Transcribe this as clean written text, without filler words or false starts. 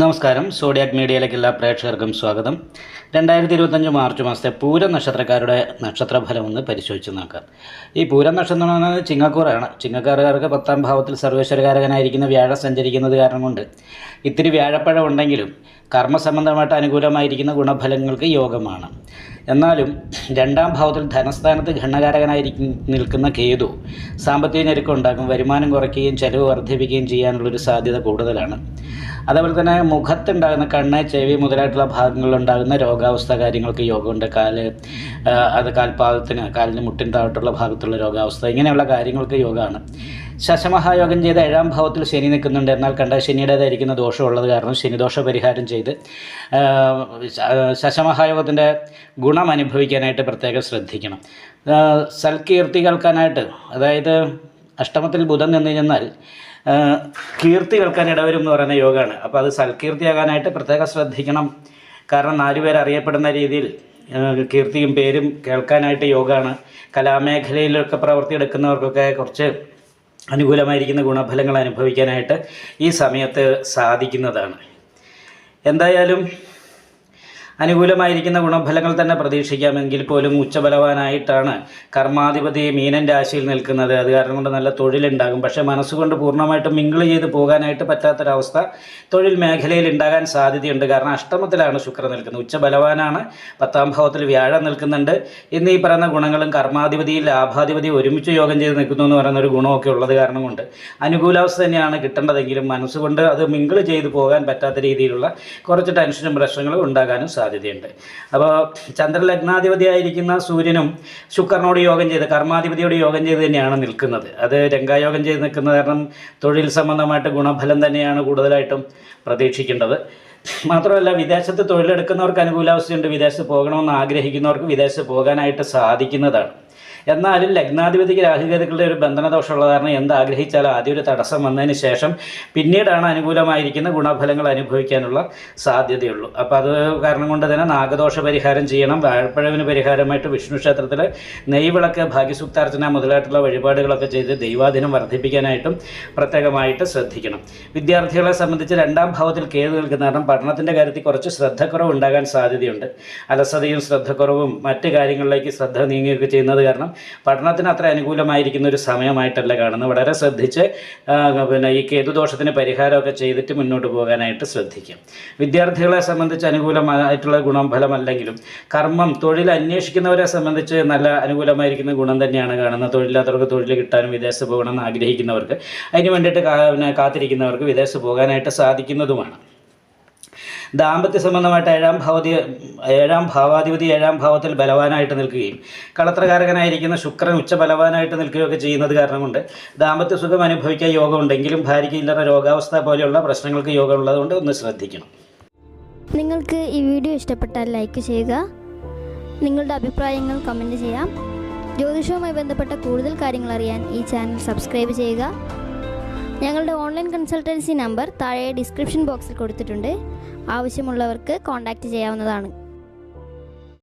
നമസ്കാരം. സോഡിയാക് മീഡിയയിലേക്ക് എല്ലാ പ്രേക്ഷകർക്കും സ്വാഗതം. 2025 മാർച്ച് മാസത്തെ പൂരം നക്ഷത്രക്കാരുടെ നക്ഷത്രഫലം ഒന്ന് പരിശോധിച്ച് നോക്കാം. ഈ പൂരം നക്ഷത്രം എന്ന് പറയുന്നത് ചിങ്ങക്കൂറാണ്. ചിങ്ങക്കാരുകാർക്ക് 10ാം ഭാവത്തിൽ സർവേശ്വരകാരകനായിരിക്കുന്ന വ്യാഴം സഞ്ചരിക്കുന്നത് കാരണം കൊണ്ട് ഇത്തിരി വ്യാഴപ്പഴം ഉണ്ടെങ്കിലും കർമ്മസംബന്ധമായിട്ട് അനുകൂലമായിരിക്കുന്ന ഗുണഫലങ്ങൾക്ക് യോഗമാണ്. എന്നാലും 2ാം ഭാവത്തിൽ ധനസ്ഥാനത്ത് ഘണ്ണകാരകനായിരിക്കും നിൽക്കുന്ന കേതു സാമ്പത്തിക ഞെരുക്കം ഉണ്ടാക്കും. വരുമാനം കുറയ്ക്കുകയും ചെലവ് വർദ്ധിപ്പിക്കുകയും ചെയ്യാനുള്ളൊരു സാധ്യത കൂടുതലാണ്. അതേപോലെ തന്നെ മുഖത്തുണ്ടാകുന്ന കണ്ണ്, ചെവി മുതലായിട്ടുള്ള ഭാഗങ്ങളിലുണ്ടാകുന്ന രോഗാവസ്ഥ കാര്യങ്ങൾക്ക് യോഗമുണ്ട്. കാലിന് മുട്ടിന് താഴോട്ടുള്ള ഭാഗത്തുള്ള രോഗാവസ്ഥ, ഇങ്ങനെയുള്ള കാര്യങ്ങൾക്ക് യോഗമാണ്. ശശമഹായോഗം ചെയ്ത് 7ാം ഭാവത്തിൽ ശനി നിൽക്കുന്നുണ്ട്. എന്നാൽ ശനിയുടേതായിരിക്കുന്ന ദോഷമുള്ളത് കാരണം ശനിദോഷ പരിഹാരം ചെയ്ത് ശശമഹായോഗത്തിൻ്റെ ഗുണം അനുഭവിക്കാനായിട്ട് പ്രത്യേകം ശ്രദ്ധിക്കണം. സൽകീർത്തി കേൾക്കാനായിട്ട്, അതായത് അഷ്ടമത്തിൽ ബുധൻ നിന്ന് കഴിഞ്ഞാൽ കീർത്തി കേൾക്കാൻ ഇടവരും എന്ന് പറയുന്ന യോഗമാണ്. അപ്പോൾ അത് സൽകീർത്തിയാകാനായിട്ട് പ്രത്യേകം ശ്രദ്ധിക്കണം. കാരണം 4 പേർ അറിയപ്പെടുന്ന രീതിയിൽ കീർത്തിയും പേരും കേൾക്കാനായിട്ട് യോഗമാണ്. കലാമേഖലയിലൊക്കെ പ്രവൃത്തിയെടുക്കുന്നവർക്കൊക്കെ കുറച്ച് അനുകൂലമായിരിക്കുന്ന ഗുണഫലങ്ങൾ അനുഭവിക്കാനായിട്ട് ഈ സമയത്ത് സാധിക്കുന്നതാണ്. എന്തായാലും അനുകൂലമായിരിക്കുന്ന ഗുണഫലങ്ങൾ തന്നെ പ്രതീക്ഷിക്കാമെങ്കിൽ പോലും ഉച്ചബലവാനായിട്ടാണ് കർമാധിപതി മീനൻ രാശിയിൽ നിൽക്കുന്നത്. അത് കാരണം കൊണ്ട് നല്ല തൊഴിലുണ്ടാകും. പക്ഷേ മനസ്സുകൊണ്ട് പൂർണ്ണമായിട്ടും മിങ്കിൾ ചെയ്ത് പോകാനായിട്ട് പറ്റാത്തൊരവസ്ഥ തൊഴിൽ മേഖലയിൽ ഉണ്ടാകാൻ സാധ്യതയുണ്ട്. കാരണം അഷ്ടമത്തിലാണ് ശുക്രൻ നിൽക്കുന്നത്. ഉച്ചബലവാനാണ്. 10ാം ഭാവത്തിൽ വ്യാഴം നിൽക്കുന്നുണ്ട്. എന്നീ പറയുന്ന ഗുണങ്ങളും കർമാധിപതിയും ലാഭാധിപതി ഒരുമിച്ച് യോഗം ചെയ്ത് നിൽക്കുന്നു എന്ന് പറയുന്ന ഒരു ഗുണമൊക്കെ ഉള്ളത് കാരണം കൊണ്ട് അനുകൂലാവസ്ഥ തന്നെയാണ് കിട്ടേണ്ടതെങ്കിലും മനസ്സുകൊണ്ട് അത് മിങ്കിൾ ചെയ്ത് പോകാൻ പറ്റാത്ത രീതിയിലുള്ള കുറച്ച് ടെൻഷനും പ്രശ്നങ്ങളും ഉണ്ടാകാനും സാധ്യതയുണ്ട്. അപ്പോൾ ചന്ദ്രലഗ്നാധിപതിയായിരിക്കുന്ന സൂര്യനും ശുക്രനോട് യോഗം ചെയ്ത് കർമാധിപതിയോട് യോഗം ചെയ്ത് തന്നെയാണ് നിൽക്കുന്നത്. അത് രംഗായോഗം ചെയ്ത് നിൽക്കുന്ന കാരണം തൊഴിൽ സംബന്ധമായിട്ട് ഗുണഫലം തന്നെയാണ് കൂടുതലായിട്ടും പ്രതീക്ഷിക്കേണ്ടത്. മാത്രമല്ല, വിദേശത്ത് തൊഴിലെടുക്കുന്നവർക്ക് അനുകൂലാവസ്ഥയുണ്ട്. വിദേശത്ത് പോകണമെന്ന് ആഗ്രഹിക്കുന്നവർക്ക് വിദേശത്ത് പോകാനായിട്ട് സാധിക്കുന്നതാണ്. എന്നാലും ലഗ്നാധിപതിക്ക് രാഹുകേതുക്കളുടെ ഒരു ബന്ധനദോഷമുള്ള കാരണം എന്താഗ്രഹിച്ചാലും ആദ്യം ഒരു തടസ്സം വന്നതിന് ശേഷം പിന്നീടാണ് അനുകൂലമായിരിക്കുന്ന ഗുണഫലങ്ങൾ അനുഭവിക്കാനുള്ള സാധ്യതയുള്ളൂ. അപ്പോൾ അത് കാരണം കൊണ്ട് തന്നെ നാഗദോഷ പരിഹാരം ചെയ്യണം. വാഴപ്പഴവിന് പരിഹാരമായിട്ട് വിഷ്ണു ക്ഷേത്രത്തിൽ നെയ്വിളക്ക്, ഭാഗ്യസൂക്താർച്ചന മുതലായിട്ടുള്ള വഴിപാടുകളൊക്കെ ചെയ്ത് ദൈവാധീനം വർദ്ധിപ്പിക്കാനായിട്ടും പ്രത്യേകമായിട്ട് ശ്രദ്ധിക്കണം. വിദ്യാർത്ഥികളെ സംബന്ധിച്ച് 2ാം ഭാവത്തിൽ കേതു നിൽക്കുന്ന കാരണം പഠനത്തിൻ്റെ കാര്യത്തിൽ കുറച്ച് ശ്രദ്ധക്കുറവ് ഉണ്ടാകാൻ സാധ്യതയുണ്ട്. അലസതയും ശ്രദ്ധക്കുറവും മറ്റ് കാര്യങ്ങളിലേക്ക് ശ്രദ്ധ നീങ്ങുകയൊക്കെ ചെയ്യുന്നത് കാരണം പഠനത്തിന് അത്ര അനുകൂലമായിരിക്കുന്ന ഒരു സമയമായിട്ടല്ല കാണുന്നത്. വളരെ ശ്രദ്ധിച്ച് ഈ കേതുദോഷത്തിന് പരിഹാരമൊക്കെ ചെയ്തിട്ട് മുന്നോട്ട് പോകാനായിട്ട് ശ്രദ്ധിക്കും. വിദ്യാർത്ഥികളെ സംബന്ധിച്ച് അനുകൂലമായിട്ടുള്ള ഗുണഫലമല്ലെങ്കിലും കർമ്മം, തൊഴിൽ അന്വേഷിക്കുന്നവരെ സംബന്ധിച്ച് നല്ല അനുകൂലമായിരിക്കുന്ന ഗുണം തന്നെയാണ് കാണുന്നത്. തൊഴിലില്ലാത്തവർക്ക് തൊഴിൽ കിട്ടാനും വിദേശത്ത് പോകണമെന്ന് ആഗ്രഹിക്കുന്നവർക്ക് അതിന് വേണ്ടിയിട്ട് കാത്തിരിക്കുന്നവർക്ക് വിദേശത്ത് പോകാനായിട്ട് സാധിക്കുന്നതുമാണ്. ദാമ്പത്യ സംബന്ധമായിട്ട് 7ാം ഭാവാധിപതി 7ാം ഭാവത്തിൽ ബലവാനായിട്ട് നിൽക്കുകയും കളത്രകാരകനായിരിക്കുന്ന ശുക്രൻ ഉച്ചബലവാനായിട്ട് നിൽക്കുകയൊക്കെ ചെയ്യുന്നത് കാരണം കൊണ്ട് ദാമ്പത്യ സുഖം അനുഭവിക്കാൻ യോഗമുണ്ടെങ്കിലും ഭാര്യയ്ക്ക് ഇല്ലറ രോഗാവസ്ഥ പോലെയുള്ള പ്രശ്നങ്ങൾക്ക് യോഗമുള്ളതുകൊണ്ട് ഒന്ന് ശ്രദ്ധിക്കണം. നിങ്ങൾക്ക് ഈ വീഡിയോ ഇഷ്ടപ്പെട്ടാൽ ലൈക്ക് ചെയ്യുക. നിങ്ങളുടെ അഭിപ്രായങ്ങൾ കമൻറ്റ് ചെയ്യാം. ജ്യോതിഷവുമായി ബന്ധപ്പെട്ട കൂടുതൽ കാര്യങ്ങൾ അറിയാൻ ഈ ചാനൽ സബ്സ്ക്രൈബ് ചെയ്യുക. ഞങ്ങളുടെ ഓൺലൈൻ കൺസൾട്ടൻസി നമ്പർ താഴെ ഡിസ്ക്രിപ്ഷൻ ബോക്സിൽ കൊടുത്തിട്ടുണ്ട്. ആവശ്യമുള്ളവർക്ക് കോൺടാക്റ്റ് ചെയ്യാവുന്നതാണ്.